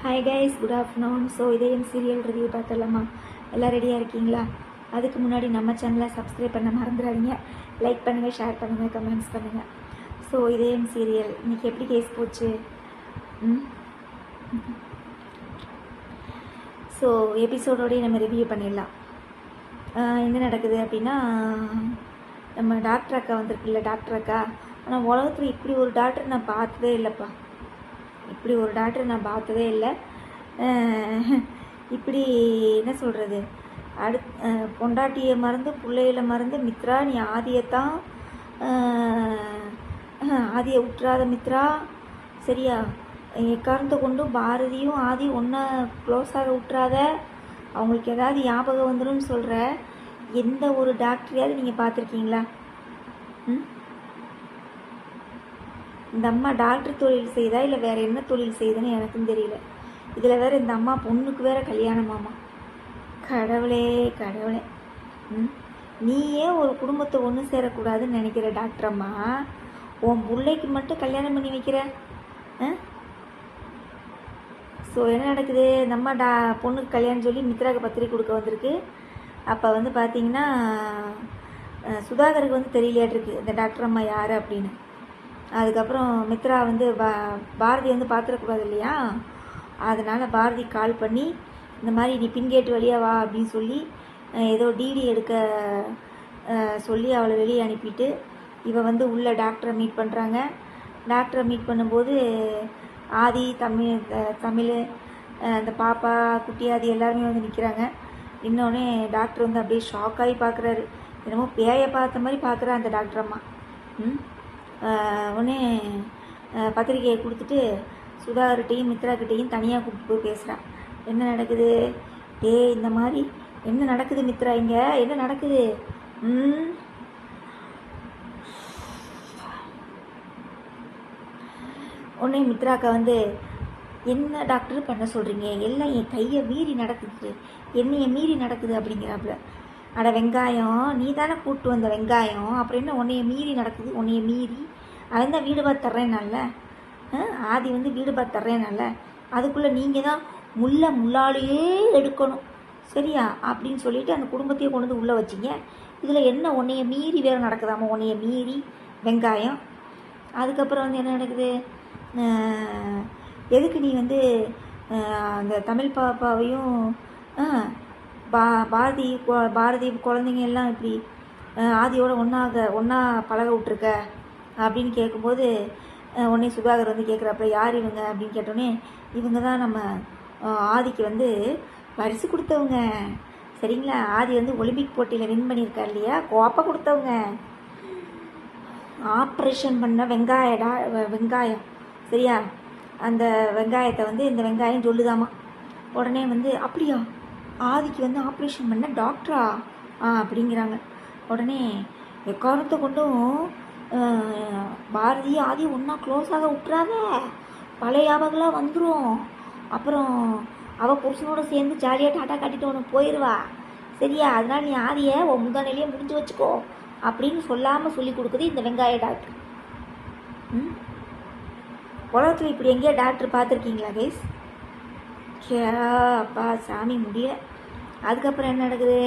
Hi guys, good afternoon. So இதயம் serial review பார்த்துடலாமா? எல்லாம் ரெடியாக இருக்கீங்களா? அதுக்கு முன்னாடி நம்ம சேனலை சப்ஸ்கிரைப் பண்ண மறந்துடாதீங்க. லைக் பண்ணுங்கள், ஷேர் பண்ணுங்கள், கமெண்ட்ஸ் பண்ணுங்கள். ஸோ இதயம் சீரியல் இன்றைக்கி எப்படி கேஸ் போச்சு? ஸோ எபிசோடோடய நம்ம ரிவ்யூ பண்ணிடலாம். என்ன நடக்குது அப்படின்னா, நம்ம டாக்டர் அக்கா வந்திருக்குல்ல, டாக்டர் அக்கா. ஆனால் உலகத்தில் இப்படி ஒரு டாக்டர் நான் பார்த்ததே இல்லைப்பா. இப்படி ஒரு டாக்டர் நான் பார்த்ததே இல்லை. இப்படி என்ன சொல்கிறது, பொண்டாட்டியை மறந்து பிள்ளைகளை மறந்து, மித்ரா நீ ஆதியைத்தான், ஆதியை விட்டுறாத மித்ரா, சரியா? எக்காரணத்தை கொண்டும் பாரதியும் ஆதி ஒன்றா க்ளோஸாக விட்டுறாத, அவங்களுக்கு ஏதாவது ஞாபகம் வந்துடும் சொல்கிற எந்த ஒரு டாக்டரையாவது நீங்கள் பார்த்துருக்கீங்களா? இந்த அம்மா டாக்டர் தொழில் செய்தா இல்லை வேறு என்ன தொழில் செய்யுதுன்னு எனக்கும் தெரியல. இதில் வேறு இந்த அம்மா பொண்ணுக்கு வேறு கல்யாணமாமா. கடவுளே கடவுளே. நீயே ஒரு குடும்பத்தை ஒன்று சேரக்கூடாதுன்னு நினைக்கிற டாக்டர் அம்மா, உன் பிள்ளைக்கு மட்டும் கல்யாணம் பண்ணி வைக்கிற. ஸோ என்ன நடக்குது, நம்ம பொண்ணுக்கு கல்யாணம் சொல்லி மித்ராவுக்கு பத்திரிக்கை கொடுக்க வந்திருக்கு. அப்போ வந்து பார்த்தீங்கன்னா சுதாகருக்கு வந்து தெரியலையாட்டிருக்கு இந்த டாக்டர் அம்மா யார் அப்படின்னு. அதுக்கப்புறம் மித்ரா வந்து பாரதி வந்து பார்த்துடக்கூடாது இல்லையா, அதனால் பாரதி கால் பண்ணி இந்த மாதிரி நீ பின்கேட்டு வழியாக வா அப்படின்னு சொல்லி ஏதோ டிடி எடுக்க சொல்லி அவளை வெளியே அனுப்பிட்டு இவ வந்து உள்ள டாக்டரை மீட் பண்ணுறாங்க. டாக்டரை மீட் பண்ணும்போது ஆதி, தமிழ், அந்த பாப்பா, குட்டி ஆதி எல்லாருமே வந்து நிற்கிறாங்க. இன்னொன்னே டாக்டர் வந்து அப்படியே ஷாக்காகி பார்க்குறாரு. என்னமோ பேயை பார்த்த மாதிரி பார்க்குறா அந்த டாக்டர் அம்மா. உடனே பத்திரிக்கையை கொடுத்துட்டு சுதாகர்கிட்டையும் மித்ராக்கிட்டையும் தனியாக கூப்பிட்டு போய் பேசுகிறான். என்ன நடக்குது இந்த மாதிரி என்ன நடக்குது மித்ரா, இங்கே என்ன நடக்குது? உடனே மித்ராக்கா வந்து, என்ன டாக்டர் பண்ண சொல்கிறீங்க, எல்லாம் என் கையை மீறி நடக்குது, என்னையை மீறி நடக்குது அப்படிங்கிறாப்புல. அட வெங்காயம், நீ தானே கூப்பிட்டு வந்த வெங்காயம், அப்புறம் என்ன உன்னைய மீறி நடக்குது? உன்னைய மீறி அவன் தான் வீடு பார்த்து தர்றேனால, ஆதி வந்து வீடு பார்த்து தர்றேனால, அதுக்குள்ளே நீங்கள் தான் முள்ளாலேயே எடுக்கணும் சரியா அப்படின்னு சொல்லிட்டு அந்த குடும்பத்தையே கொண்டு வந்து உள்ளே வச்சிங்க. இதில் என்ன உன்னைய மீறி வேறு நடக்குதாமா, உன்னைய மீறி வெங்காயம். அதுக்கப்புறம் வந்து என்ன நடக்குது, எதுக்கு நீ வந்து அந்த தமிழ் பாப்பாவையும் பாரதி குழந்தைங்க எல்லாம் இப்படி ஆதியோட ஒன்றா பழக விட்ருக்க அப்படின்னு கேட்கும்போது உடனே சுதாகர் வந்து கேட்குறாப்புல, யார் இவங்க அப்படின்னு கேட்டோடனே, இவங்க தான் நம்ம ஆதிக்கு வந்து பரிசு கொடுத்தவங்க சரிங்களா. ஆதி வந்து ஒலிம்பிக் போட்டியில் வின் பண்ணியிருக்கார் இல்லையா, கோப்பை கொடுத்தவங்க. ஆப்ரேஷன் பண்ண வெங்காயம் சரியா, அந்த வெங்காயத்தை வந்து இந்த வெங்காயம் சொல்லுதாமா. உடனே வந்து அப்படியா, ஆதிக்கு வந்து ஆப்ரேஷன் பண்ண டாக்டரா அப்படிங்கிறாங்க. உடனே எக்காரணத்தை கொண்டும் பாரதி ஆதி ஒன்றா க்ளோஸாக விட்டுறாத, பழைய ஞாபகம்லாம் வந்துடும். அப்புறம் அவள் புருஷனோட சேர்ந்து ஜாலியாக டாட்டா காட்டிட்டு உனக்கு போயிடுவா சரியா, அதனால் நீ ஆதியை உன் முந்தானையிலேயே முடிஞ்சு வச்சுக்கோ அப்படின்னு சொல்லாமல் சொல்லி கொடுக்குது இந்த வெங்காய டாக்டர். உலகத்தில் இப்படி எங்கேயா டாக்டர் பார்த்துருக்கீங்களா கைஸ்? அப்பா சாமி முடியல. அதுக்கப்புறம் என்ன நடக்குது,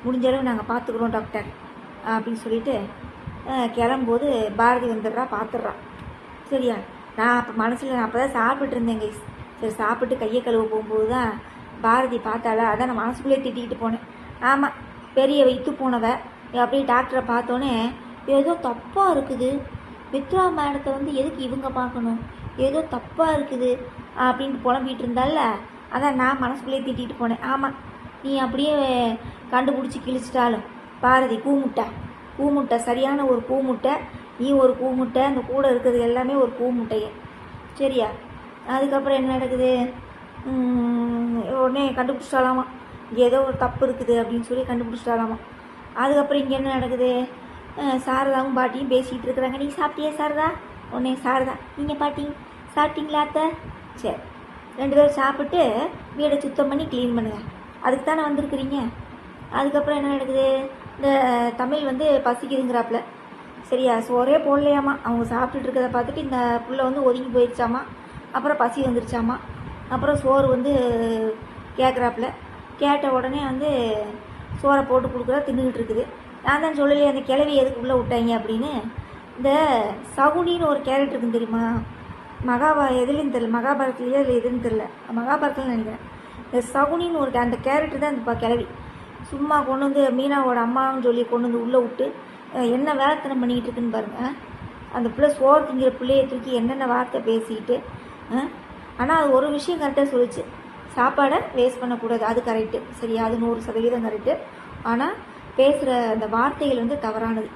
முடிஞ்சளவு நாங்கள் பார்த்துக்குறோம் டாக்டர் அப்படின்னு சொல்லிட்டு கிளம்போது பாரதி வந்துடுறா, பார்த்துட்றா சரியா. நான் அப்போ மனசில் நான் அப்போ தான் சாப்பிட்டு இருந்தேன் கைஸ். சரி சாப்பிட்டு கையை கழுவ போகும்போது தான் பாரதி பார்த்தாளா, அதான் நான் மனசுக்குள்ளே திட்டிக்கிட்டு போனேன். ஆமாம், பெரிய வைத்து போனவ அப்படியே டாக்டரை பார்த்தோன்னே ஏதோ தப்பாக இருக்குது, மித்ரா மேடத்தை வந்து எதுக்கு இவங்க பார்க்கணும், ஏதோ தப்பாக இருக்குது அப்படின்ட்டு புலம்பிகிட்டு இருந்தால, அதான் நான் மனசுக்குள்ளே திட்டிகிட்டு போனேன். ஆமாம், நீ அப்படியே கண்டுபிடிச்சி கிழிச்சிட்டாலும் பாரதி பூமுட்டை சரியான ஒரு பூமுட்டை, நீ ஒரு பூமுட்டை, அந்த கூட இருக்கிறது எல்லாமே ஒரு பூமுட்டையே சரியா. அதுக்கப்புறம் என்ன நடக்குது, உடனே கண்டுபிடிச்சிட்டாலாமா, ஏதோ ஒரு தப்பு இருக்குது அப்படின்னு சொல்லி கண்டுபிடிச்சிட்டாலாமா. அதுக்கப்புறம் இங்கே என்ன நடக்குது, சாரதாவும் பாட்டியும் பேசிகிட்டு இருக்கிறாங்க. நீ சாப்பிட்டியா சாரதா? உடனே சாரதா, நீங்கள் பாட்டி சாப்பிட்டீங்களா அத்தை? சரி, 2 பேரும் சாப்பிட்டு வீடை சுத்தம் பண்ணி க்ளீன் பண்ணுங்கள், அதுக்கு தானே வந்திருக்குறீங்க. அதுக்கப்புறம் என்ன நடக்குது, இந்த தமிழ் வந்து பசிக்குதுங்கிறாப்புல சரியா, சோறே போடலையாமா. அவங்க சாப்பிட்டுட்டு இருக்கிறத பார்த்துட்டு இந்த புள்ள வந்து ஒதுங்கி போயிடுச்சாமா. அப்புறம் பசி வந்துருச்சாமா. அப்புறம் சோறு வந்து கேட்குறாப்புல. கேட்ட உடனே வந்து சோறை போட்டு கொடுக்குறா, தின்னுக்கிட்டு இருக்குது. நான் தான் சொல்லலையே அந்த கிழவி எதுக்கு உள்ளே விட்டாங்க அப்படின்னு. இந்த சகுனின்னு ஒரு கேரக்டர் இருக்குன்னு தெரியுமா? எதுலேயும் தெரியல, மகாபாரதத்துலேயே இல்லை எதுன்னு தெரில, மகாபாரதத்தில் நினைக்கிறேன். இந்த சகுனின்னு ஒரு அந்த கேரக்டர் தான் இந்த கிழவி. சும்மா கொண்டு வந்து மீனாவோட அம்மான்னு சொல்லி கொண்டு வந்து உள்ளே விட்டு என்ன வேலைத்தனம் பண்ணிக்கிட்டு இருக்குன்னு பாருங்கள். அந்த பிள்ளை சோறு திங்கிற பிள்ளையை தூக்கி என்னென்ன வார்த்தை பேசிக்கிட்டு. ஆனால் அது ஒரு விஷயம் கரெக்டாக சொல்லிச்சு, சாப்பாடை வேஸ்ட் பண்ணக்கூடாது. அது கரெக்டு, சரியா? அது 100% கரெக்டு. ஆனால் பேசுகிற அந்த வார்த்தைகள் வந்து தவறானது,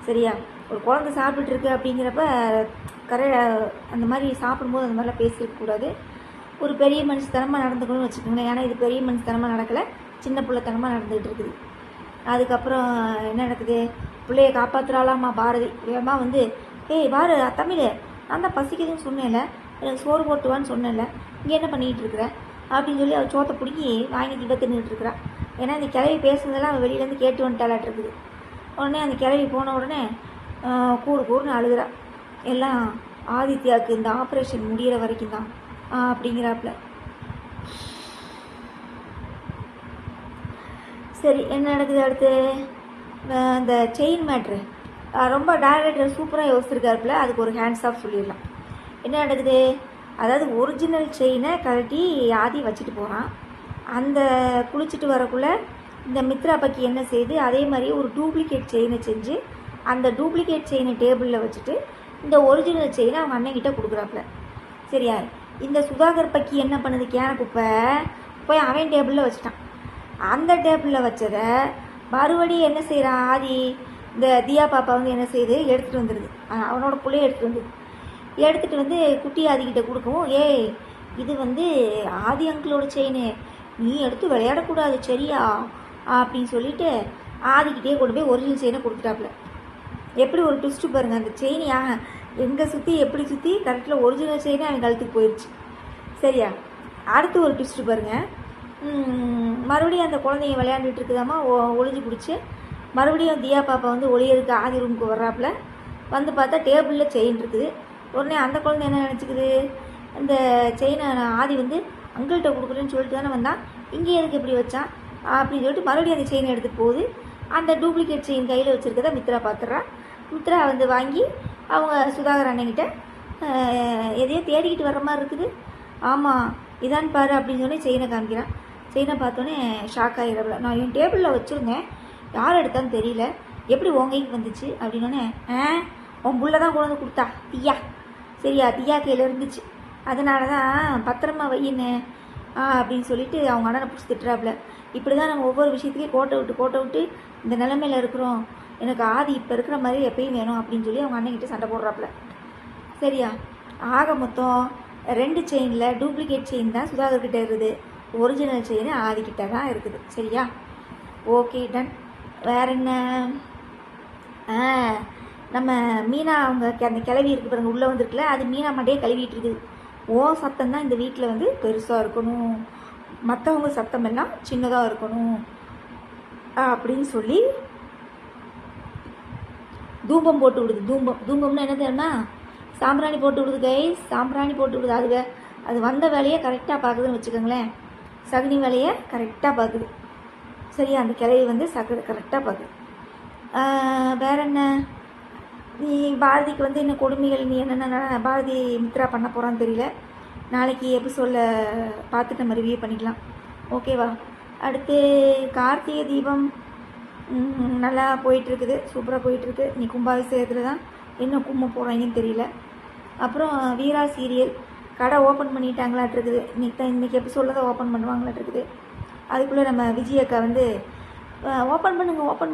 சரியா? ஒரு குழந்தை சாப்பிட்டுருக்கு அப்படிங்கிறப்ப அந்த மாதிரி சாப்பிடும்போது அந்த மாதிரிலாம் பேசியிருக்கக்கூடாது. ஒரு பெரிய மனுஷத்தனமாக நடந்துக்கணும்னு வச்சுக்கோங்களேன். ஏன்னா இது பெரிய மனுஷத்தனமாக நடக்கலை, சின்ன பிள்ளைத்தனமாக நடந்துகிட்டு இருக்குது. அதுக்கப்புறம் என்ன நடக்குது, பிள்ளைய காப்பாற்றுறாளாமா பாரதி. வேகமாக வந்து ஏய் பாரு தமிழ், நான் தான் பசிக்குதுன்னு சொன்னேன்ல, எனக்கு சோறு போட்டுவான்னு சொன்னேன்ல, இங்கே என்ன பண்ணிக்கிட்டு இருக்கிற அப்படின்னு சொல்லி அவள் சோத்தை பிடிக்கி வாங்கிட்டு தின்னுட்டு இருக்கிறா. ஏன்னா இந்த கிளவி பேசுனதெல்லாம் அவள் வெளியிலேருந்து கேட்டு வந்துட்டாலாட்டு இருக்குது. உடனே அந்த கிளவி போன உடனே கூறுன்னு அழுகிறா. எல்லாம் ஆதித்யாவுக்கு இந்த ஆப்ரேஷன் முடிகிற வரைக்கும் தான் அப்படிங்கிறாப்புல. சரி, என்ன நடக்குது அடுத்து? இந்த செயின் மேட்ரு ரொம்ப டைரக்டர் சூப்பராக யோசிச்சிருக்காருப்புல. அதுக்கு ஒரு ஹேண்ட்ஸ் ஆஃப் சொல்லிடலாம். என்ன நடக்குது, அதாவது ஒரிஜினல் செயினை கழட்டி ஆதி வச்சுட்டு போகிறான். அந்த குளிச்சுட்டு வரக்குள்ளே இந்த மித்ரா பக்கி என்ன செய்யுது, அதே மாதிரி ஒரு டூப்ளிகேட் செயினை செஞ்சு அந்த டூப்ளிகேட் செயினை டேபிளில் வச்சுட்டு இந்த ஒரிஜினல் செயினை அவங்க அண்ணன்கிட்ட கொடுக்குறாப்புல, சரியா? இந்த சுதாகர் பக்கி என்ன பண்ணுது, கேன குப்பை போய் அவன் டேபிளில் வச்சுட்டான். அந்த டேபிளில் வச்சதை மறுபடியும் என்ன செய்கிறான் ஆதி, இந்த தியா பாப்பா வந்து என்ன செய்யுது, எடுத்துகிட்டு வந்துடுது. அவனோட பிள்ளைய எடுத்துகிட்டு வந்து குட்டி ஆதிக்கிட்ட கொடுக்கவும், ஏய் இது வந்து ஆதி அங்கிளோட செயின், நீ எடுத்து விளையாடக்கூடாது சரியா அப்படின்னு சொல்லிட்டு ஆதிக்கிட்டே கொண்டு போய் ஒரிஜினல் செயினை கொடுத்துட்டாப்புல. எப்படி ஒரு ட்விஸ்ட்டு பாருங்கள், அந்த செயின் எங்கே சுற்றி எப்படி சுற்றி கரெக்டில் ஒரிஜினல் செயினே அவன் கழுத்துக்கு போயிடுச்சு, சரியா? அடுத்து ஒரு ட்விஸ்ட்டு பாருங்கள். மறுபடியும் அந்த குழந்தைங்க விளையாண்டுட்டு இருக்குதாம்மா, ஒளிஞ்சு பிடிச்சி மறுபடியும் தியா பாப்பா வந்து ஒளியருக்கு ஆதி ரூமுக்கு வர்றாப்புல. வந்து பார்த்தா டேபிளில் செயின் இருக்குது. உடனே அந்த குழந்தை என்ன நினச்சிக்குது, இந்த செயினை ஆதி வந்து அங்கிள்கிட்ட கொடுக்குறேன்னு சொல்லிட்டு தானே வந்தான், இங்கே எதுக்கு எப்படி வச்சான் அப்படின்னு சொல்லிட்டு மறுபடியும் அந்த செயினை எடுத்துகிட்டு போகுது. அந்த டூப்ளிகேட் செயின் கையில் வச்சுருக்கதை மித்ரா பார்த்துட்றா. மித்ரா வந்து வாங்கி அவங்க சுதாகர் அண்ணங்கிட்ட எதையோ தேடிக்கிட்டு வர்ற மாதிரி இருக்குது. ஆமாம் இதான் பாரு அப்படின்னு சொல்லி செயினை காமிக்கிறான். செயினை பார்த்தோன்னே ஷாக் ஆகிடுறப்பல, நான் என் டேபிளில் வச்சுருந்தேன், யார் எடுத்தான்னு தெரியல, எப்படி உங்கைக்கு வந்துச்சு அப்படின்னோடனே, உன் புள்ள தான் கொண்டு வந்து கொடுத்தா தியா, சரியா? தியா கையில் இருந்துச்சு, அதனால தான் பத்திரமா வையின்னு அப்படின்னு சொல்லிட்டு அவங்க அண்ணனை பிடிச்சி திட்டுறாப்புல. இப்படி தான் நம்ம ஒவ்வொரு விஷயத்துலேயும் கோட்டை விட்டு இந்த நிலைமையில் இருக்கிறோம், எனக்கு ஆதி இப்போ இருக்கிற மாதிரி எப்பயும் வேணும் அப்படின்னு சொல்லி அவங்க அண்ணன்கிட்ட சண்டை போடுறாப்புல, சரியா? ஆக மொத்தம் 2 செயினில் டூப்ளிகேட் செயின் தான் சுதாகர்கிட்ட இருக்குது, ஒரிஜினல் செயின் ஆதிக்கிட்ட தான் இருக்குது, சரியா? Okay done. வேற என்ன, நம்ம மீனா அவங்க அந்த கிளவி இருக்குது பாருங்க, உள்ளே வந்துருக்குல, அது மீனா மண்டையே கழுவிட்டு இருக்குது. சத்தம் தான் இந்த வீட்டில் வந்து பெருசாக இருக்கணும், மற்றவங்க சத்தம் எல்லாம் சின்னதாக இருக்கணும் அப்படின்னு சொல்லி தூபம் போட்டு விடுது. தூபம்னா என்ன தெரியுமா, சாம்பிராணி போட்டு விடுது கைஸ், சாம்பிராணி போட்டு விடுது. அது வந்த வேலையை கரெக்டாக பார்க்குதுன்னு வச்சுக்கோங்களேன், சகுனி வேலையை கரெக்டாக பார்க்குது, சரியா? அந்த கிளையை வந்து கரெக்டாக பார்க்குது. வேற என்ன, நீ பாரதிக்கு வந்து என்ன கொடுமைகள், நீ என்னென்ன பாரதி மித்ரா பண்ண போகிறான்னு தெரியல. நாளைக்கு எபிசோடில் பார்த்துட்டு நம்ம ரிவ்யூ பண்ணிக்கலாம், ஓகேவா? அடுத்து கார்த்திகை தீபம் நல்லா போயிட்டுருக்குது, சூப்பராக போயிட்டுருக்கு. நீ கும்பாபிஷேகத்தில் தான் என்ன கும்ப போகிறாங்கன்னு தெரியல. அப்புறம் வீரா சீரியல் கடை ஓப்பன் பண்ணிட்டாங்களாட்டிருக்குது, இன்றைக்கி எபிசோடில் தான் ஓப்பன் பண்ணுவாங்களாட்டிருக்குது. அதுக்குள்ளே நம்ம விஜயக்கா வந்து ஓப்பன்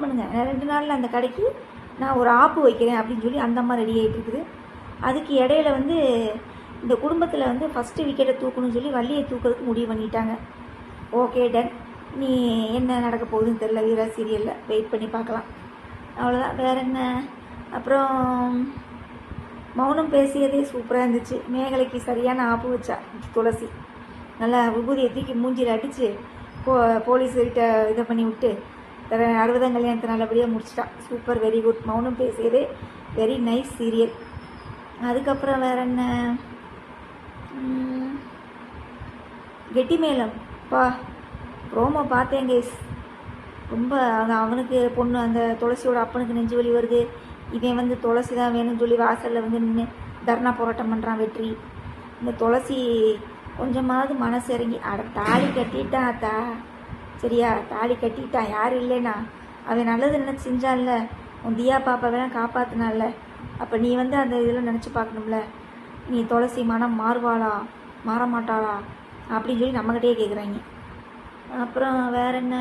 பண்ணுங்கள் 2 நாளில் அந்த கடைக்கு நான் ஒரு ஆப்பு வைக்கிறேன் அப்படின்னு சொல்லி அந்த அம்மா ரெடி ஆகிட்டு இருக்குது. அதுக்கு இடையில வந்து இந்த குடும்பத்தில் வந்து ஃபஸ்ட்டு விக்கெட்டை தூக்கணும்னு சொல்லி வள்ளியை தூக்கிறதுக்கு முடிவு பண்ணிட்டாங்க. Okay done. நீ என்ன நடக்க போகுதுன்னு தெரில, வீரா சீரியலில் வெயிட் பண்ணி பார்க்கலாம், அவ்வளோதான். வேறு என்ன, அப்புறம் மௌனம் பேசியதே சூப்பராக இருந்துச்சு. மேகலைக்கு சரியான ஆப்பு வச்சா துளசி, நல்லா விபூதியை தூக்கி மூஞ்சியில் அடித்து போலீஸ்கிட்ட இதை பண்ணி விட்டு 60ஆம் கல்யாணத்தை நல்லபடியாக முடிச்சிட்டா. Super, very good. மௌனம் பேசியதே வெரி நைஸ் சீரியல். அதுக்கப்புறம் வேறு என்ன, கெட்டி மேளம் பா ப்ரோமோ பார்த்தேன் கேஸ். ரொம்ப அவனுக்கு பொண்ணு அந்த துளசியோட அப்பனுக்கு நெஞ்சு வலி வருது. இவன் வந்து துளசி தான் வேணும்னு சொல்லி வாசலில் வந்து நின்று தர்ணா போராட்டம் பண்ணுறான் வெற்றி. இந்த துளசி கொஞ்சமாவது மனசு இறங்கி தாலி கட்டிட்டான் அத்தா. சரியா, தாலி கட்டிட்டான். யார் இல்லைன்னா அவன் நல்லது நினச்சி செஞ்சான்ல, உன் தியா பாப்பா வேணால் காப்பாற்றினால. அப்போ நீ வந்து அந்த இதில் நினச்சி பார்க்கணும்ல, நீ துளசி மனம் மாறுவாளா மாற மாட்டாளா அப்படின்னு சொல்லி நம்மக்கிட்டே கேட்குறாங்க. அப்புறம் வேறு என்ன,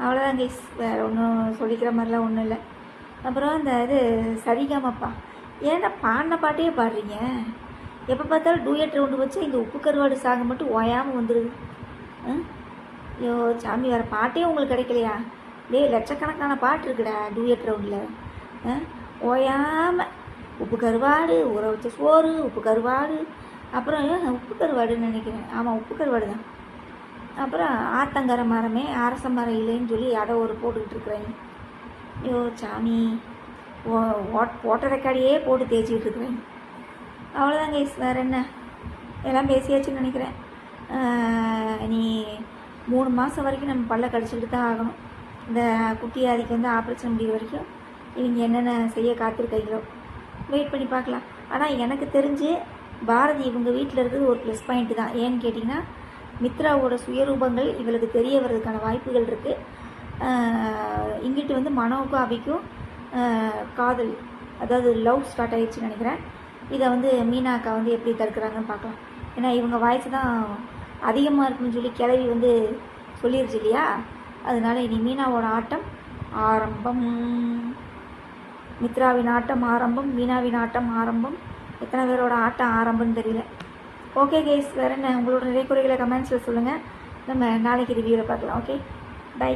அவ்வளோதான் கேஸ். வேறு ஒன்றும் சொல்லிக்கிற மாதிரிலாம் ஒன்றும் இல்லை. அப்புறம் இந்த இது சரிகமப்பா, ஏன்னா பாடின பாட்டையே பாடுறீங்க. எப்போ பார்த்தாலும் டூயட் ரவுண்டு வச்சு இந்த உப்பு கருவாடு சாக மட்டும் ஓயாமல் வந்துடுது. ஐயோ சாமி, வேறு பாட்டே உங்களுக்கு கிடைக்கலையா? லட்சக்கணக்கான பாட்டு இருக்குடா டூயட் ரவுண்டில். ஓயாமல் உப்பு கருவாடு, ஊற வச்ச சோறு, உப்பு கருவாடு, அப்புறம் உப்பு கருவாடுன்னு நினைக்கிறேன். ஆமாம், உப்பு கருவாடு தான். அப்புறம் ஆத்தங்கரை மரமே அரச மரம் இல்லைன்னு சொல்லி அதை ஒரு போட்டுக்கிட்டு இருக்கிறேன். ஐயோ சாமி, ஓட்ட ரெக்கார்டையே போட்டு தேய்ச்சிக்கிட்டு இருக்கிறேன். அவ்வளோதான் கைஸ், வேறு என்ன, எல்லாம் பேசியாச்சுன்னு நினைக்கிறேன். நீ 3 மாதம் வரைக்கும் நம்ம பல்ல கடிச்சிக்கிட்டு தான் ஆகணும். இந்த குட்டியாதிக்கு வந்து ஆப்ரேஷன் முடிகிற வரைக்கும் இவங்க என்னென்ன செய்ய காத்திருக்கீங்களோ வெயிட் பண்ணி பார்க்கலாம். ஆனால் எனக்கு தெரிஞ்சு பாரதி இவங்க வீட்டில் இருக்கிறது ஒரு ப்ளஸ் பாயிண்ட்டு தான். ஏன்னு கேட்டிங்கன்னா, மித்ராவோட சுயரூபங்கள் இவளுக்கு தெரிய வர்றதுக்கான வாய்ப்புகள் இருக்குது. இங்கிட்டு வந்து மனோவுக்கும் அபிக்கும் காதல், அதாவது லவ் ஸ்டார்ட் ஆகிடுச்சுன்னு நினைக்கிறேன். இதை வந்து மீனா அக்கா வந்து எப்படி தடுக்கிறாங்கன்னு பார்க்கலாம். ஏன்னா இவங்க வாய்ஸ் தான் அதிகமாக இருக்குன்னு சொல்லி கிளவி வந்து சொல்லிருச்சு இல்லையா. அதனால இனி மீனாவோட ஆட்டம் ஆரம்பம், மித்ராவின் ஆட்டம் ஆரம்பம், மீனாவின் ஆட்டம் ஆரம்பம். எத்தனை பேரோட ஆட்டம் ஆரம்பம்னு தெரியல. ஓகே கேஸ், வேறு என்ன, உங்களோட நிறைய குறைகளை கமெண்ட்ஸில் சொல்லுங்கள். நம்ம நாளைக்கு ரிவ்யூவில் பார்க்கலாம். Okay, by.